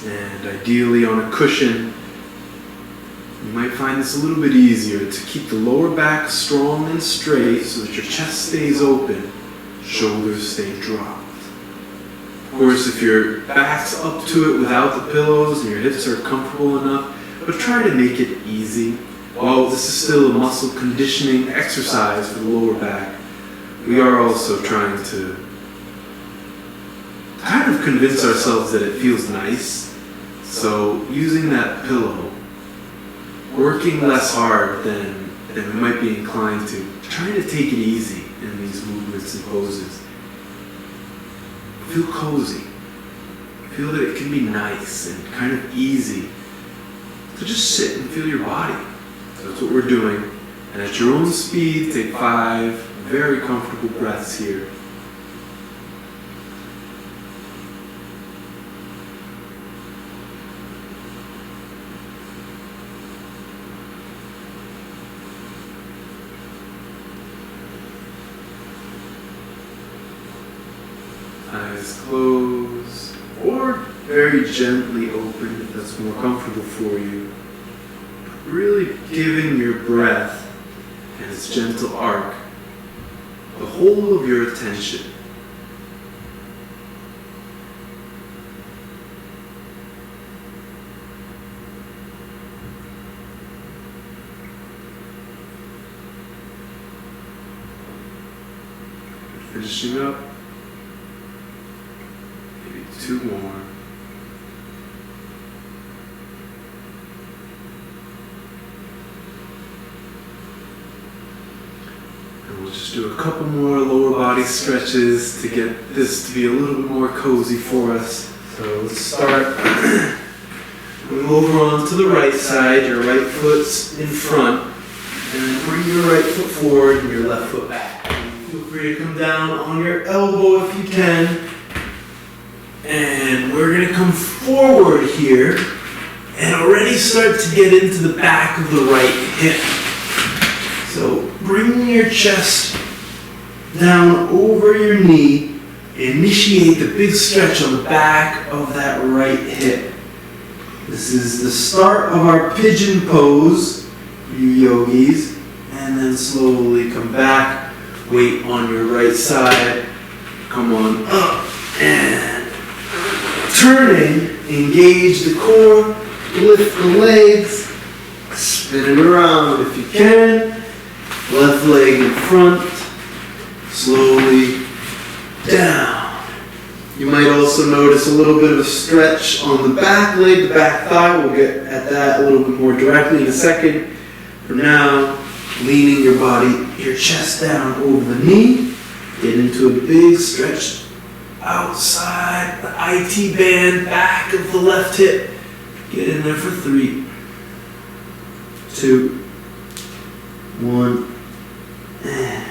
And ideally on a cushion. You might find this a little bit easier to keep the lower back strong and straight so that your chest stays open, shoulders stay dropped. Of course, if your back's up to it without the pillows and your hips are comfortable enough, but try to make it easy. While this is still a muscle conditioning exercise for the lower back, we are also trying to kind of convince ourselves that it feels nice. So using that pillow, working less hard than we might be inclined to, trying to take it easy in these movements and poses. Feel cozy. Feel that it can be nice and kind of easy to just sit and feel your body. So that's what we're doing. And at your own speed, take 5 very comfortable breaths here. Eyes closed, or very gently open if that's more comfortable for you. Really giving your breath and its gentle arc the whole of your attention. Finishing up. 2 more. And we'll just do a couple more lower body stretches to get this to be a little bit more cozy for us. So let's start. Move over onto the right side, your right foot's in front, and then bring your right foot forward and your left foot back. Feel free to come down on your elbow if you can. And we're going to come forward here and already start to get into the back of the right hip. So bring your chest down over your knee. Initiate the big stretch on the back of that right hip. This is the start of our pigeon pose, you yogis. And then slowly come back. Weight on your right side. Come on up and turning, engage the core, lift the legs, spin it around if you can, left leg in front, slowly down. You might also notice a little bit of a stretch on the back leg, the back thigh. We'll get at that a little bit more directly in a second. For now, leaning your body, your chest down over the knee, get into a big stretch outside the IT band, back of the left hip. Get in there for 3, 2, 1, and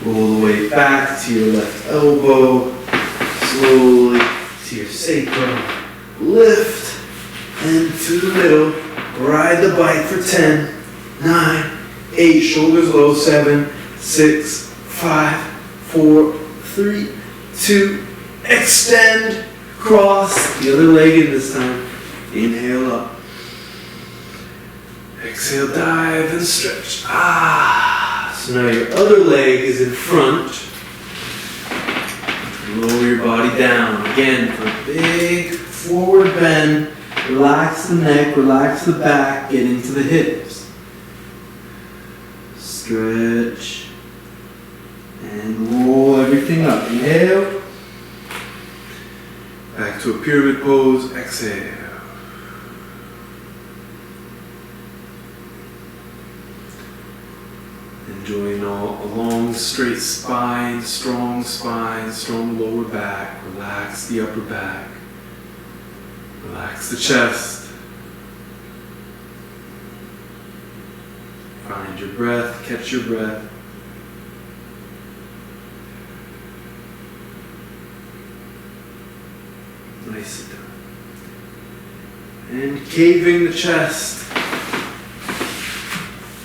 roll the weight back to your left elbow, slowly to your sacrum, lift, and to the middle, ride the bike for 10, 9, 8, shoulders low, 7, 6, 5, 4, 3, 2, extend, cross, the other leg in this time. Inhale up. Exhale, dive and stretch. So now your other leg is in front. Lower your body down. Again, for a big forward bend. Relax the neck, relax the back, get into the hips. Stretch. And roll everything up. Inhale. Back to a pyramid pose. Exhale. Enjoying a long straight spine, strong lower back. Relax the upper back. Relax the chest. Find your breath, catch your breath. Nice and down. And caving the chest.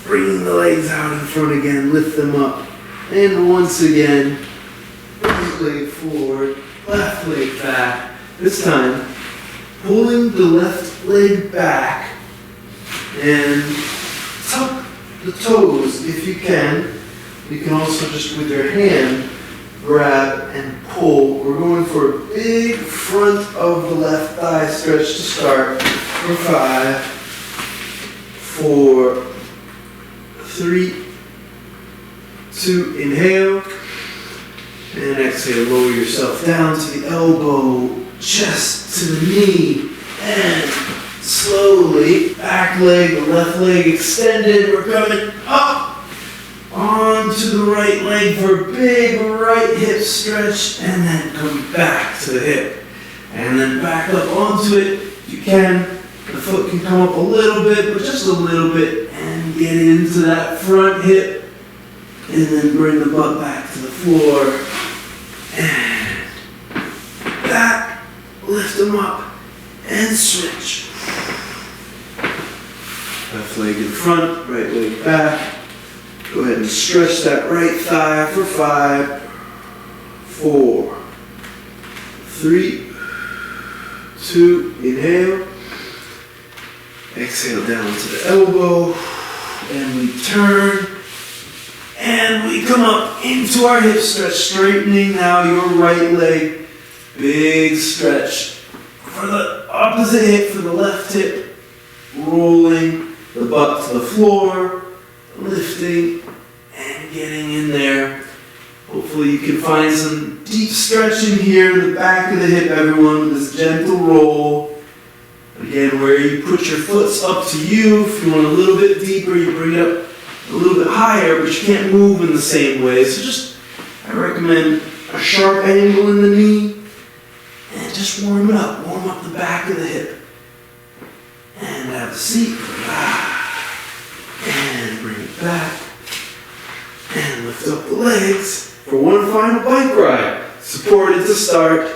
Bringing the legs out in front again, lift them up. And once again, right leg forward, left leg back. This time, pulling the left leg back and tuck the toes if you can. You can also just with your hand grab and pull. We're going for a big front of the left thigh stretch to start. For 5, 4, 3, 2, inhale, and exhale, lower yourself down to the elbow, chest to the knee, and slowly, back leg, the left leg extended, we're coming up onto the right leg for a big right hip stretch, and then come back to the hip, and then back up onto it, if you can, the foot can come up a little bit, but just a little bit, and get into that front hip, and then bring the butt back to the floor, and back, lift them up, and switch. Left leg in front, right leg back. Go ahead and stretch that right thigh for 5, 4, 3, 2, inhale. Exhale down to the elbow, and we turn, and we come up into our hip stretch, straightening now your right leg, big stretch for the opposite hip, for the left hip, rolling the butt to the floor, lifting and getting in there. Hopefully you can find some deep stretching here in the back of the hip, everyone, with this gentle roll. Again, where you put your foot's up to you. If you want a little bit deeper, you bring it up a little bit higher, but you can't move in the same way. So I recommend a sharp angle in the knee, and just warm it up. Warm up the back of the hip. And have a seat. And bring it back. And lift up the legs for one final bike ride. Supported to start.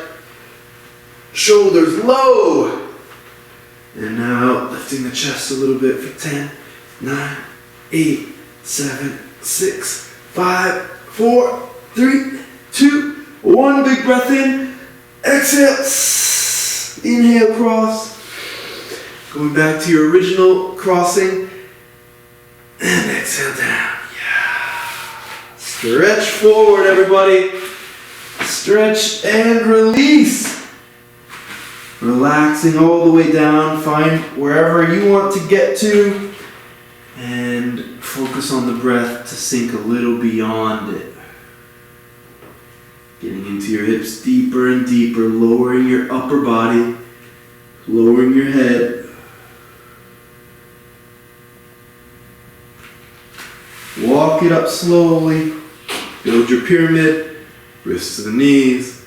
Shoulders low. And now lifting the chest a little bit for 10, 9, 8, 7, 6, 5, 4, 3, 2, 1. Big breath in. Exhale. Inhale, cross. Going back to your original crossing. And exhale down. Yeah. Stretch forward, everybody. Stretch and release. Relaxing all the way down. Find wherever you want to get to. And focus on the breath to sink a little beyond it. Getting into your hips deeper and deeper. Lowering your upper body. Lowering your head. Walk it up slowly. Build your pyramid. Wrists to the knees.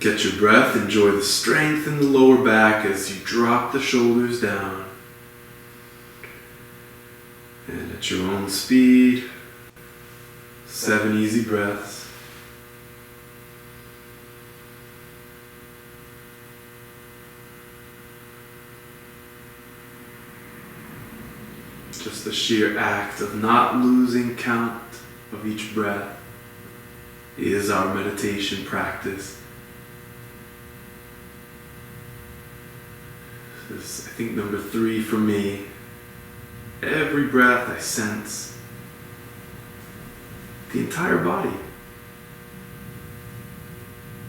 Get your breath. Enjoy the strength in the lower back as you drop the shoulders down. And at your own speed, 7 easy breaths. Just the sheer act of not losing count of each breath is our meditation practice. This is, I think, number 3 for me. Every breath I sense the entire body.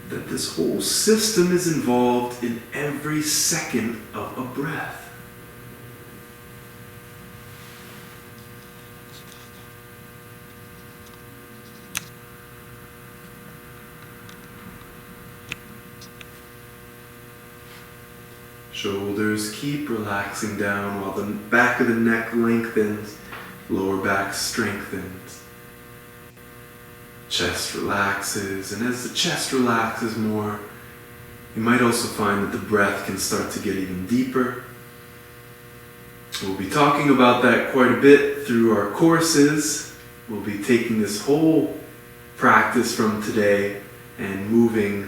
That this whole system is involved in every second of a breath. Shoulders keep relaxing down while the back of the neck lengthens, lower back strengthens. Chest relaxes, and as the chest relaxes more, you might also find that the breath can start to get even deeper. We'll be talking about that quite a bit through our courses. We'll be taking this whole practice from today and moving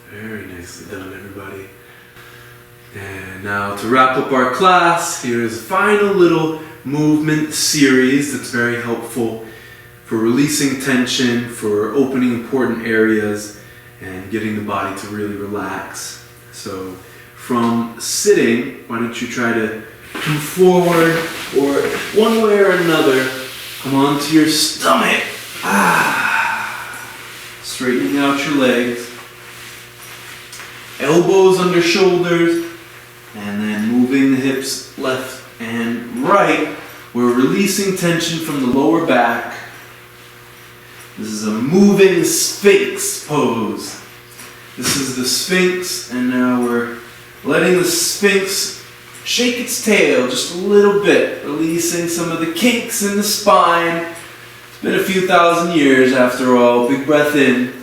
very nicely done, everybody. And now to wrap up our class, here's a final little movement series that's very helpful for releasing tension, for opening important areas, and getting the body to really relax. So from sitting, why don't you try to come forward, or one way or another, come onto your stomach. Straightening out your legs. Elbows under shoulders, and then moving the hips left and right. We're releasing tension from the lower back. This is a moving Sphinx pose. This is the Sphinx, and now we're letting the Sphinx shake its tail just a little bit, releasing some of the kinks in the spine. It's been a few thousand years after all. Big breath in.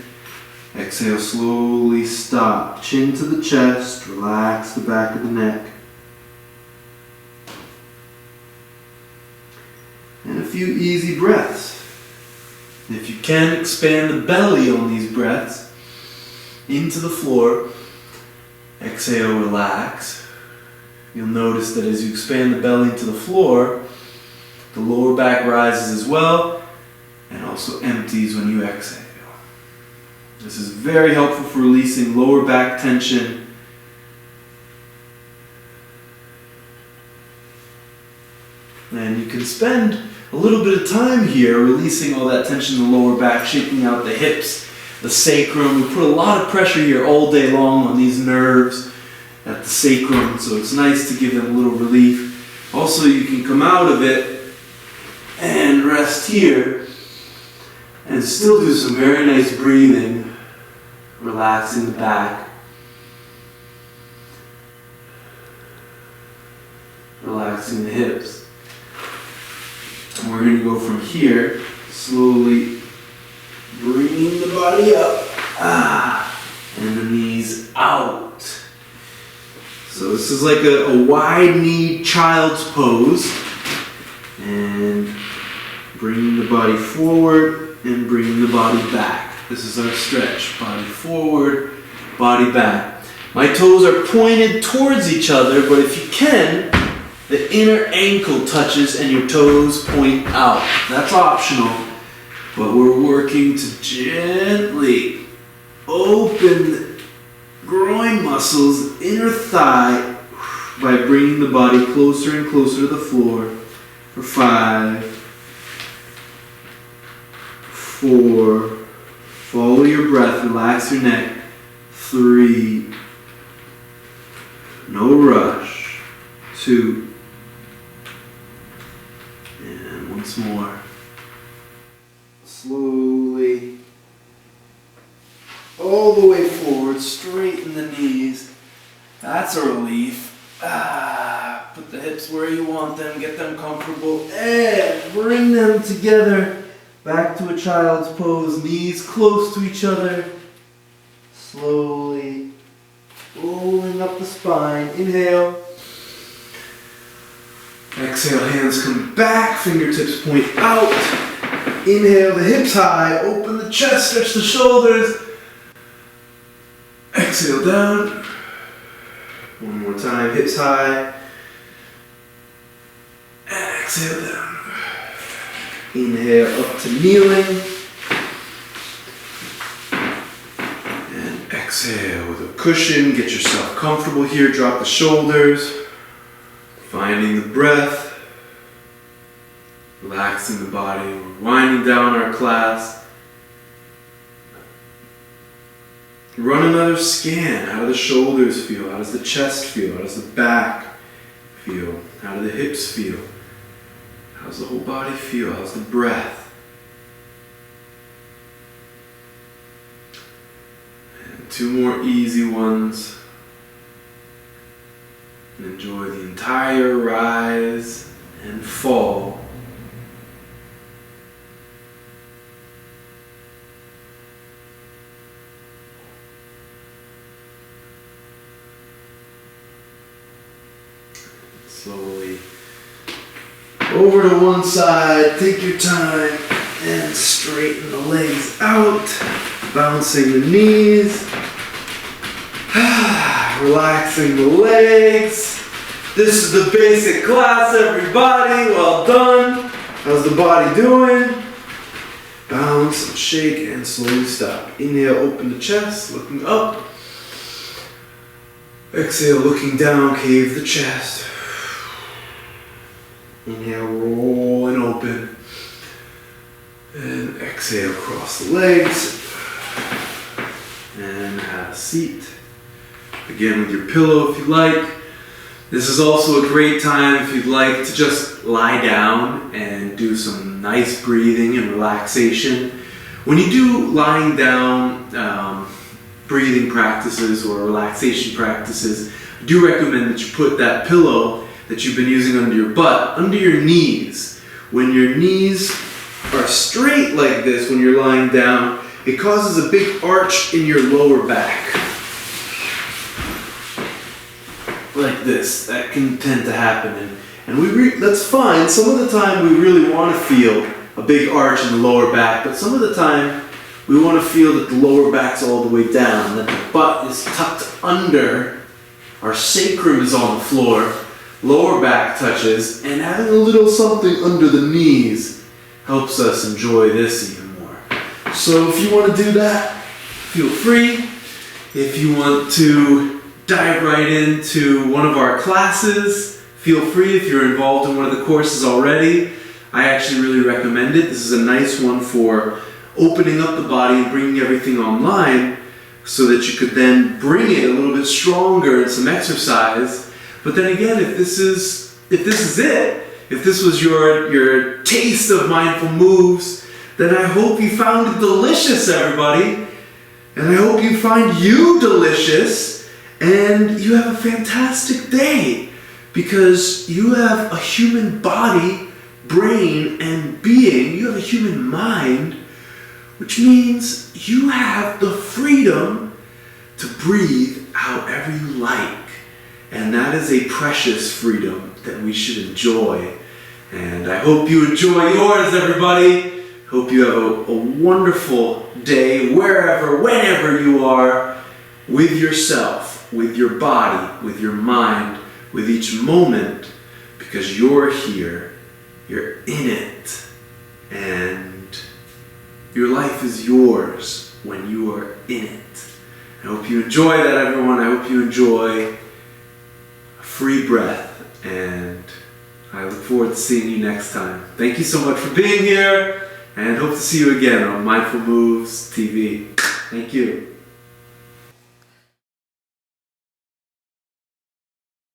Exhale, slowly stop. Chin to the chest, relax the back of the neck. And a few easy breaths. If you can, expand the belly on these breaths into the floor. Exhale, relax. You'll notice that as you expand the belly into the floor, the lower back rises as well and also empties when you exhale. This is very helpful for releasing lower back tension. And you can spend a little bit of time here releasing all that tension in the lower back, shaking out the hips, the sacrum. We put a lot of pressure here all day long on these nerves at the sacrum, so it's nice to give them a little relief. Also, you can come out of it and rest here and still do some very nice breathing. Relaxing the back. Relaxing the hips. And we're going to go from here, slowly bringing the body up. And the knees out. So this is like a wide-kneed child's pose. And bringing the body forward and bringing the body back. This is our stretch. Body forward, body back. My toes are pointed towards each other, but if you can, the inner ankle touches and your toes point out. That's optional, but we're working to gently open the groin muscles, inner thigh, by bringing the body closer and closer to the floor. For 5, 4, follow your breath, relax your neck. 3, no rush. 2, and once more. Slowly, all the way forward, straighten the knees. That's a relief. Put the hips where you want them, get them comfortable, and bring them together. Back to a child's pose, knees close to each other. Slowly rolling up the spine. Inhale. Exhale, hands come back, fingertips point out. Inhale, the hips high, open the chest, stretch the shoulders. Exhale down. One more time, hips high. And exhale down. Inhale up to kneeling. And exhale with a cushion. Get yourself comfortable here. Drop the shoulders. Finding the breath. Relaxing the body. We're winding down our class. Run another scan. How do the shoulders feel? How does the chest feel? How does the back feel? How do the hips feel? How's the whole body feel? How's the breath? And 2 more easy ones. And enjoy the entire rise and fall. Slowly over to one side, take your time and straighten the legs out, bouncing the knees, relaxing the legs. This is the basic class, everybody. Well done. How's the body doing? Bounce, shake, and slowly stop. Inhale, open the chest, looking up. Exhale, looking down, cave the chest. Inhale, roll and open. And exhale, cross the legs. And have a seat. Again, with your pillow if you like. This is also a great time if you'd like to just lie down and do some nice breathing and relaxation. When you do lying down breathing practices or relaxation practices, I do recommend that you put that pillow that you've been using under your butt under your knees. When your knees are straight like this when you're lying down, it causes a big arch in your lower back. Like this. That can tend to happen. And that's fine. Some of the time we really want to feel a big arch in the lower back, but some of the time we want to feel that the lower back's all the way down, that the butt is tucked under, our sacrum is on the floor, lower back touches, and having a little something under the knees helps us enjoy this even more. So if you want to do that, feel free. If you want to dive right into one of our classes, feel free. If you're involved in one of the courses already, I actually really recommend it. This is a nice one for opening up the body and bringing everything online so that you could then bring it a little bit stronger in some exercise. But then again, if this is it, if this was your taste of mindful moves, then I hope you found it delicious, everybody. And I hope you find you delicious and you have a fantastic day, because you have a human body, brain, and being. You have a human mind, which means you have the freedom to breathe however you like. And that is a precious freedom that we should enjoy. And I hope you enjoy yours, everybody. Hope you have a wonderful day, wherever, whenever you are, with yourself, with your body, with your mind, with each moment, because you're here, you're in it, and your life is yours when you are in it. I hope you enjoy that, everyone. I hope you enjoy a free breath, and I look forward to seeing you next time. Thank you so much for being here, and hope to see you again on Mindful Moves TV. Thank you.